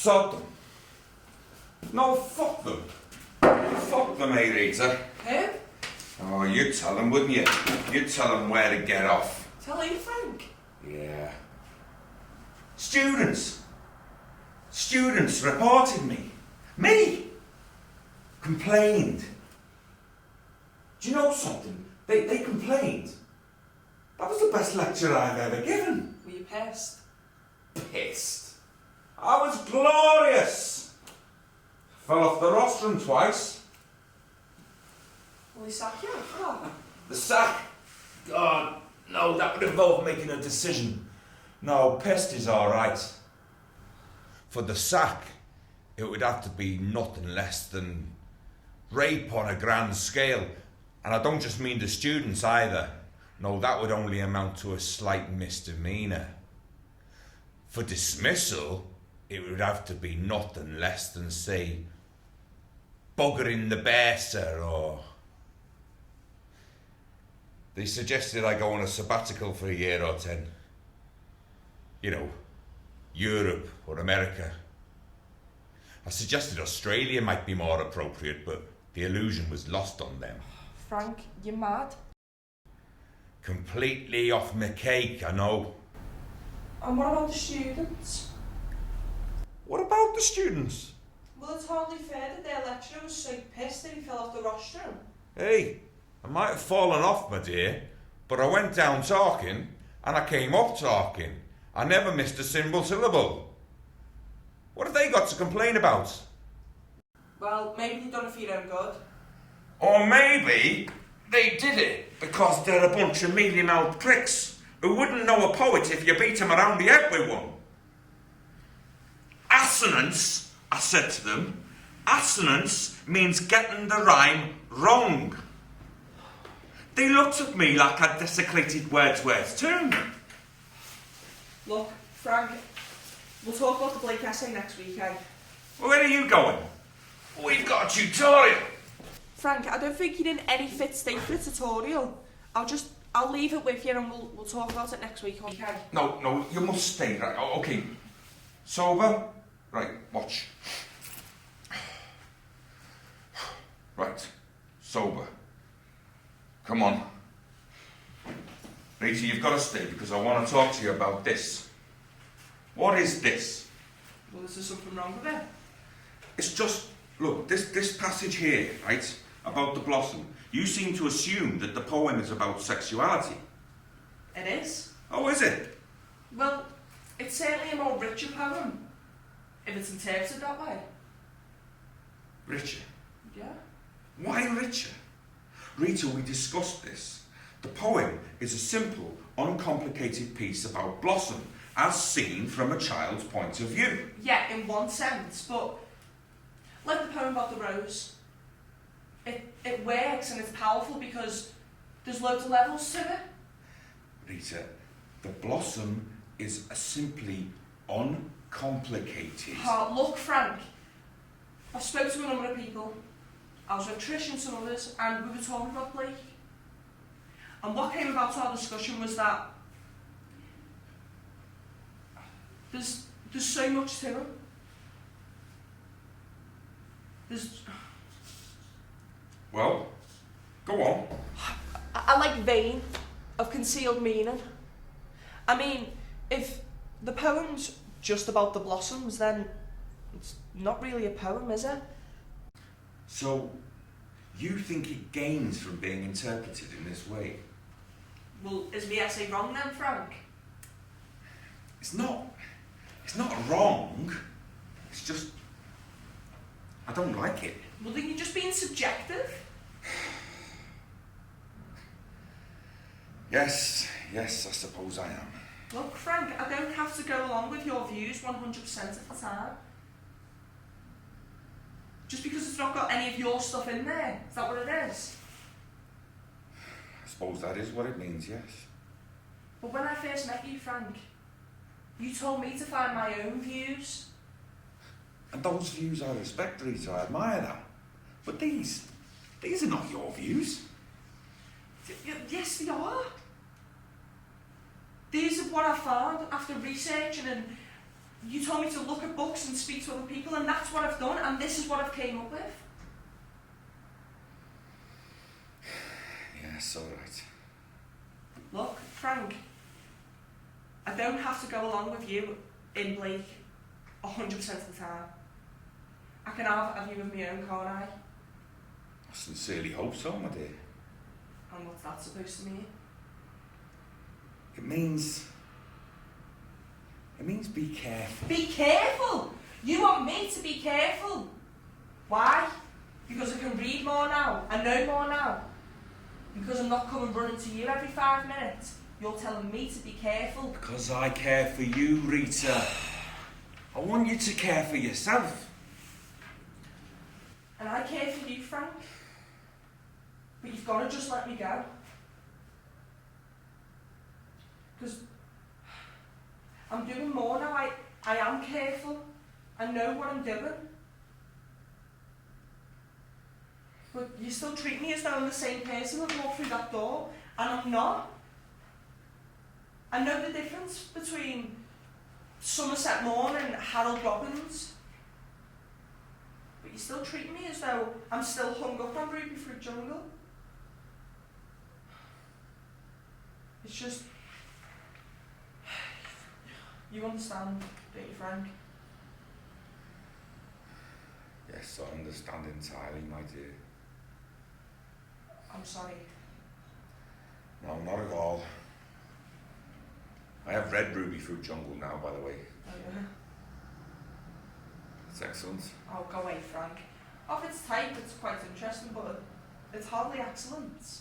Sod them. No, fuck them. Fuck them, eh, Rita? Who? Oh, you'd tell them, wouldn't you? You'd tell them where to get off. Tell you, Frank. Yeah. Students. Students reported me. Me. Complained. Do you know something? They complained. That was the best lecture I've ever given. Were you pissed? Pissed. I was glorious. Fell off the rostrum twice. Will he sack you for that? The sack? God, no, that would involve making a decision. No, pissed is all right. For the sack, it would have to be nothing less than rape on a grand scale. And I don't just mean the students either. No, that would only amount to a slight misdemeanour. For dismissal, it would have to be nothing less than, say, buggering the bursar, or... They suggested I go on a sabbatical for a year or 10. You know, Europe or America. I suggested Australia might be more appropriate, but the illusion was lost on them. Frank, you're mad. Completely off my cake, I know. And what about the students? What about the students? Well, it's hardly fair that their lecturer was so pissed that he fell off the rostrum. Hey, I might have fallen off, my dear, but I went down talking and I came up talking. I never missed a single syllable. What have they got to complain about? Well, maybe they done it for your own good. Or maybe they did it because they're a bunch of mealy-mouthed pricks who wouldn't know a poet if you beat him around the head with one. Assonance, I said to them, assonance means getting the rhyme wrong. They looked at me like I'd desecrated Wordsworth's tomb. Look, Frank, we'll talk about the Blake essay next week, eh? Where are you going? We've got a tutorial. Frank, I don't think you're in any fit state for a tutorial. I'll leave it with you and we'll talk about it next week, okay? No, you must stay, right? Oh, okay. Sober? Right, watch. Right, sober. Come on. Rita, you've got to stay because I want to talk to you about this. What is this? Well, is there something wrong with it? It's just, look, this passage here, right, about the blossom. You seem to assume that the poem is about sexuality. It is. Oh, is it? Well, it's certainly a more richer poem, if it's interpreted that way. Richer? Yeah. Why richer? Rita, we discussed this. The poem is a simple, uncomplicated piece about blossom, as seen from a child's point of view. Yeah, in one sense, but like the poem about the rose, it works and it's powerful because there's loads of levels to it. Rita, the blossom is a simply uncomplicated... Oh, look, Frank, I've spoken to a number of people. I was with Trish and some others, and we were talking about Blake. And what came about our discussion was that there's so much to him. Well, go on. I like vein of concealed meaning. I mean, if the poem's just about the blossoms, then it's not really a poem, is it? So, you think it gains from being interpreted in this way? Well, is the essay wrong then, Frank? It's not wrong. It's just, I don't like it. Well, then you're just being subjective. Yes, I suppose I am. Look, Frank, I don't have to go along with your views 100% of the time. Just because it's not got any of your stuff in there. Is that what it is? I suppose that is what it means, yes. But when I first met you, Frank, you told me to find my own views. And those views I respect, Rita, I admire them. But these are not your views. Yes, they are. These are what I found after researching and You told me to look at books and speak to other people, and that's what I've done, and this is what I've came up with. Yes, alright. Look, Frank, I don't have to go along with you in Blake 100% of the time. I can have a view of my own, can't I? I sincerely hope so, my dear. And what's that supposed to mean? It means be careful. Be careful! You want me to be careful? Why? Because I can read more now, I know more now. Because I'm not coming running to you every 5 minutes. You're telling me to be careful. Because I care for you, Rita. I want you to care for yourself. And I care for you, Frank. But you've got to just let me go. Because I'm doing more now. I am careful. I know what I'm doing. But you still treat me as though I'm the same person that walked through that door, and I'm not. I know the difference between Somerset Maugham and Harold Robbins. But you still treat me as though I'm still hung up on Ruby Fruit Jungle. It's just... You understand, don't you, Frank? Yes, I understand entirely, my dear. I'm sorry. No, not at all. I have read Ruby Fruit Jungle now, by the way. Oh, yeah? It's excellent. Oh, go away, Frank. Of its type, it's quite interesting, but it's hardly excellent.